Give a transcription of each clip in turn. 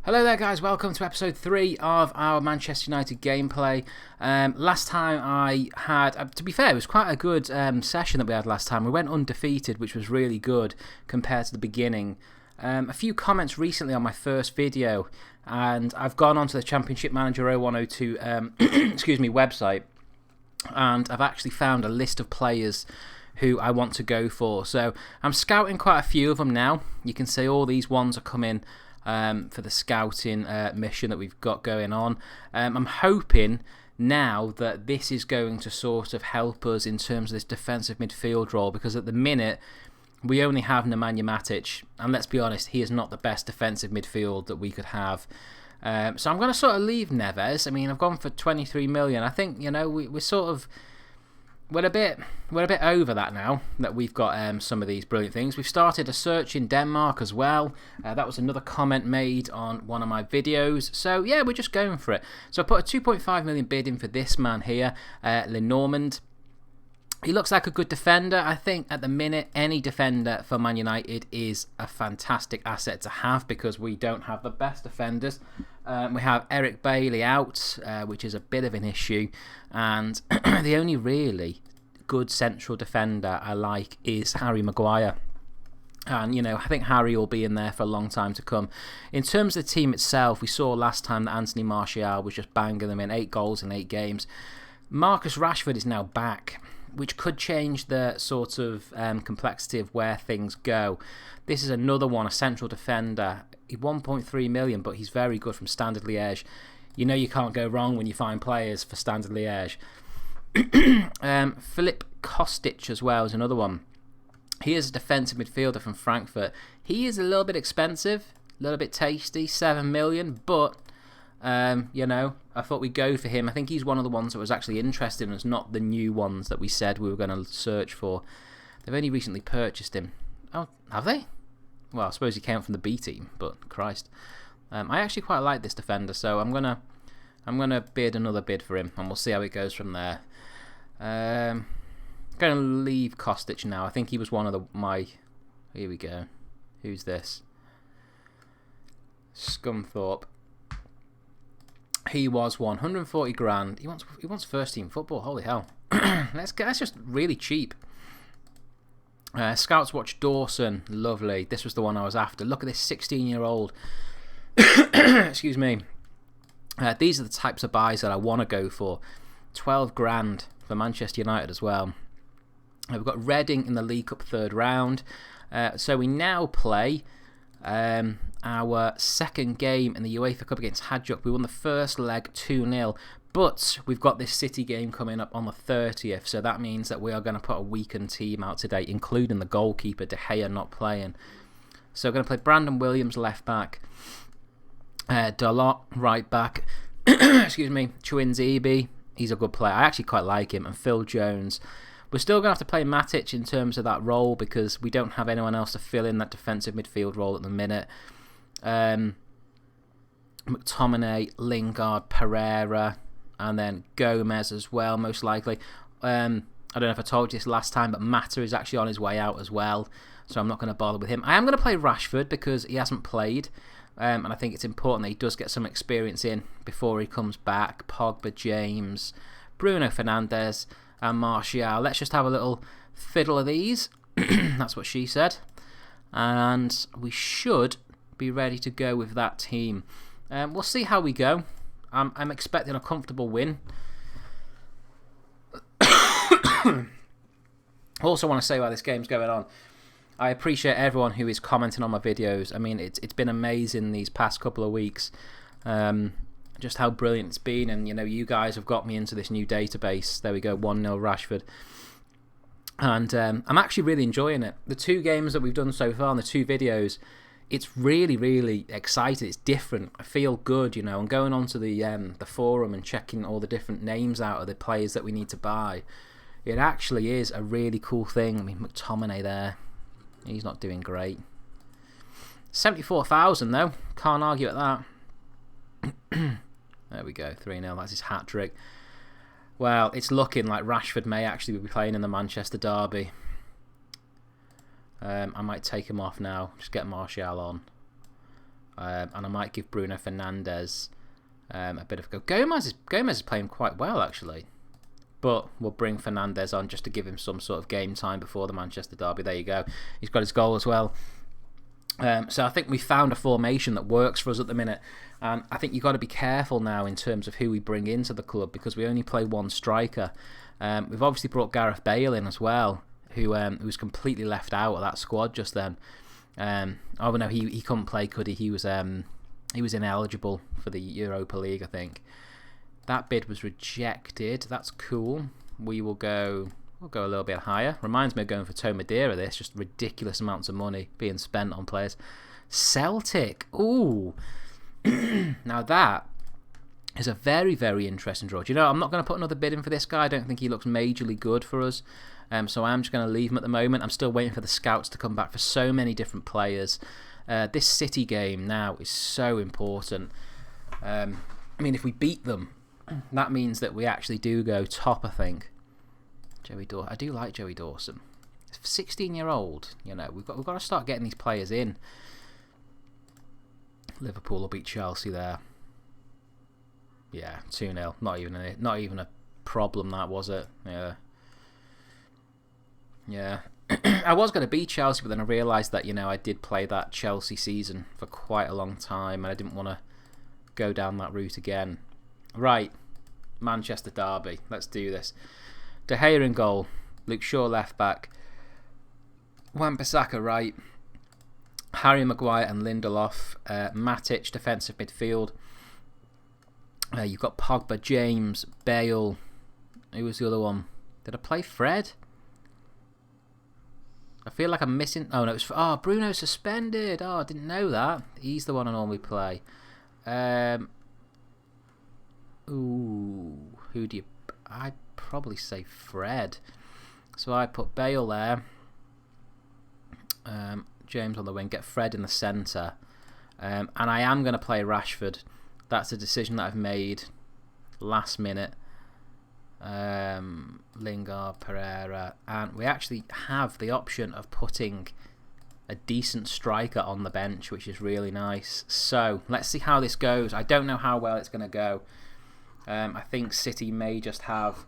Hello there guys, welcome to episode 3 of our Manchester United gameplay. Last time I had, to be fair, it was quite a good session that we had last time. We went undefeated, which was really good compared to the beginning. A few comments recently on my first video, and I've gone onto the Championship Manager 0102 website, and I've actually found a list of players who I want to go for. So I'm scouting quite a few of them now. You can see all these ones are coming for the scouting mission that we've got going on. I'm hoping now that this is going to sort of help us in terms of this defensive midfield role, because at the minute we only have Nemanja Matic, and let's be honest, he is not the best defensive midfield that we could have. So I'm going to sort of leave Neves. I mean, I've gone for 23 million. I think, you know, we're sort of We're a bit over that now, that we've got some of these brilliant things. We've started a search in Denmark as well. That was another comment made on one of my videos. So yeah, we're just going for it. So I put a 2.5 million bid in for this man here, Lenormand. He looks like a good defender. I think at the minute, any defender for Man United is a fantastic asset to have, because we don't have the best defenders. We have Eric Bailly out, which is a bit of an issue. And the only really good central defender I like is Harry Maguire. And, you know, I think Harry will be in there for a long time to come. In terms of the team itself, we saw last time that Anthony Martial was just banging them in, 8 goals in 8 games. Marcus Rashford is now back, which could change the sort of complexity of where things go. This is another one, a central defender. 1.3 million, but he's very good from Standard Liège. You know you can't go wrong when you find players for Standard Liège. Filip Kostic as well is another one. He is a defensive midfielder from Frankfurt. He is a little bit expensive, a little bit tasty, 7 million, but you know, I thought we'd go for him. I think he's one of the ones that was actually interested in us, not the new ones that we said we were going to search for. They've only recently purchased him. Oh, have they? Well, I suppose he came from the B team, but Christ. I actually quite like this defender, so I'm gonna bid another bid for him, and we'll see how it goes from there. Going to leave Kostic now. I think he was one of my. Here we go. Who's this? Scunthorpe. He was 140 grand. He wants first team football. Holy hell! That's just really cheap. Scouts Watch Dawson, lovely. This was the one I was after. Look at this 16-year-old. Excuse me. These are the types of buys that I want to go for. 12 grand for Manchester United as well. We've got Reading in the League Cup third round. So we now play our second game in the UEFA Cup against Hajduk. We won the first leg 2-0. But we've got this City game coming up on the 30th, so that means that we are going to put a weakened team out today, including the goalkeeper, De Gea, not playing. So we're going to play Brandon Williams left back, Dalot right back, excuse me, Chuinzibi, he's a good player. I actually quite like him, and Phil Jones. We're still going to have to play Matic in terms of that role, because we don't have anyone else to fill in that defensive midfield role at the minute. McTominay, Lingard, Pereira, and then Gomez as well, most likely. I don't know if I told you this last time, but Mata is actually on his way out as well, so I'm not going to bother with him. I am going to play Rashford because he hasn't played, and I think it's important that he does get some experience in before he comes back. Pogba, James, Bruno Fernandes, and Martial. Let's just have a little fiddle of these. That's what she said. And we should be ready to go with that team. We'll see how we go. I'm expecting a comfortable win. Also want to say while this game's going on, I appreciate everyone who is commenting on my videos. I mean, it's been amazing these past couple of weeks, just how brilliant it's been, and you know, you guys have got me into this new database. There we go, 1-0 Rashford, and I'm actually really enjoying it. The 2 games that we've done so far, and the 2 videos, it's really, really exciting. It's different. I feel good, you know. And going onto the forum and checking all the different names out of the players that we need to buy, it actually is a really cool thing. I mean, McTominay there, he's not doing great. 74,000 though. Can't argue at that. There we go, 3-0. That's his hat trick. Well, it's looking like Rashford may actually be playing in the Manchester derby. I might take him off now. Just get Martial on. and I might give Bruno Fernandes a bit of a go. Gomez is playing quite well, actually. But we'll bring Fernandes on just to give him some sort of game time before the Manchester derby. There you go. He's got his goal as well. So I think we found a formation that works for us at the minute. And I think you've got to be careful now in terms of who we bring into the club, because we only play one striker. We've obviously brought Gareth Bale in as well, who was completely left out of that squad just then. Oh no, he couldn't play, could he? He was ineligible for the Europa League, I think. That bid was rejected. That's cool. We'll go a little bit higher. Reminds me of going for Toe Madeira. This just ridiculous amounts of money being spent on players. Celtic. Ooh. Now that is a very, very interesting draw. Do you know, I'm not going to put another bid in for this guy. I don't think he looks majorly good for us. So I'm just going to leave him at the moment. I'm still waiting for the scouts to come back for so many different players. This City game now is so important. I mean, if we beat them, that means that we actually do go top, I think. Joey Dawson. I do like Joey Dawson. 16-year-old. You know, we've got to start getting these players in. Liverpool will beat Chelsea there. Yeah, 2-0. Not even a problem, that was it. Yeah. Yeah. I was going to beat Chelsea, but then I realised that, you know, I did play that Chelsea season for quite a long time, and I didn't want to go down that route again. Right, Manchester derby. Let's do this. De Gea in goal. Luke Shaw left back. Wan-Bissaka right. Harry Maguire and Lindelof. Matic defensive midfield. You've got Pogba, James, Bale. Who was the other one? Did I play Fred? I feel like I'm missing... Oh, no, it was... Bruno's suspended. I didn't know that. He's the one I normally play. Ooh, who do you... I'd probably say Fred. So I put Bale there. James on the wing. Get Fred in the centre. And I am going to play Rashford. That's a decision that I've made last minute. Lingard, Pereira, and we actually have the option of putting a decent striker on the bench, which is really nice. So let's see how this goes. I don't know how well it's going to go. I think City may just have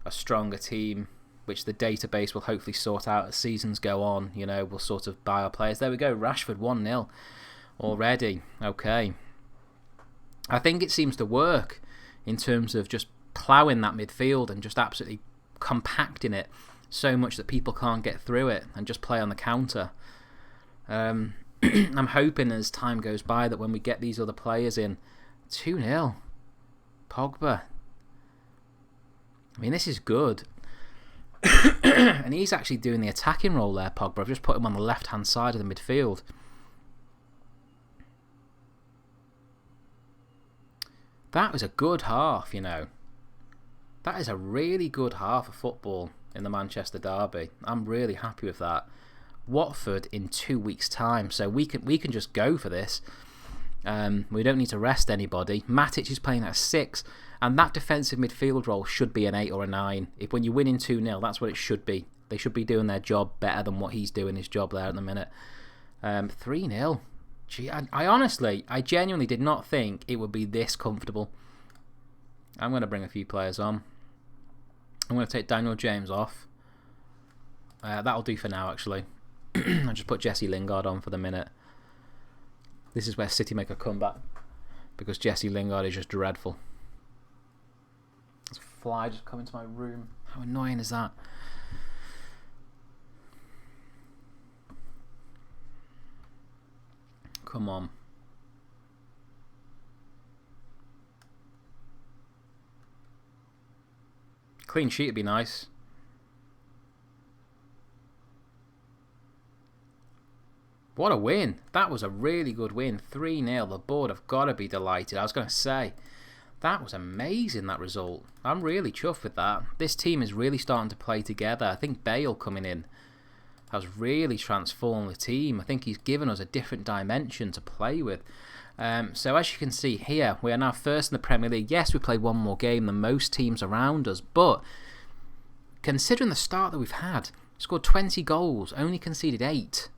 a stronger team, which the database will hopefully sort out as seasons go on. You know, we'll sort of buy our players. There we go, Rashford 1-0 already. Okay. I think it seems to work in terms of just ploughing that midfield and just absolutely compacting it so much that people can't get through it and just play on the counter. I'm hoping as time goes by that when we get these other players in, 2-0, Pogba. I mean, this is good. And he's actually doing the attacking role there, Pogba. I've just put him on the left-hand side of the midfield. That was a good half, you know. That is a really good half of football in the Manchester derby. I'm really happy with that. Watford in 2 weeks' time, so we can just go for this. We don't need to rest anybody. Matic is playing at 6, and that defensive midfield role should be an 8 or a 9. If when you're winning 2-0, that's what it should be. They should be doing their job better than what he's doing his job there at the minute. 3-0. Gee, I genuinely did not think it would be this comfortable. I'm going to bring a few players on. I'm going to take Daniel James off. That'll do for now, actually. I'll just put Jesse Lingard on for the minute. This is where City make a comeback, because Jesse Lingard is just dreadful. There's a fly just come into my room. How annoying is that? Come on. Clean sheet would be nice. What a win. That was a really good win. 3-0. The board have got to be delighted. I was going to say, that was amazing, that result. I'm really chuffed with that. This team is really starting to play together. I think Bale coming in has really transformed the team. I think he's given us a different dimension to play with. So as you can see here, we are now first in the Premier League. Yes, we played one more game than most teams around us, but considering the start that we've had, scored 20 goals, only conceded 8.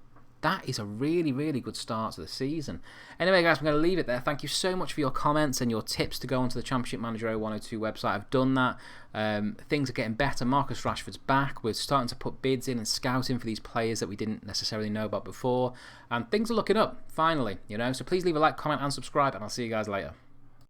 that is a really, really good start to the season. Anyway, guys, I'm going to leave it there. Thank you so much for your comments and your tips to go onto the Championship Manager 0102 website. I've done that. Things are getting better. Marcus Rashford's back. We're starting to put bids in and scouting for these players that we didn't necessarily know about before. And things are looking up, finally. So please leave a like, comment, and subscribe, and I'll see you guys later.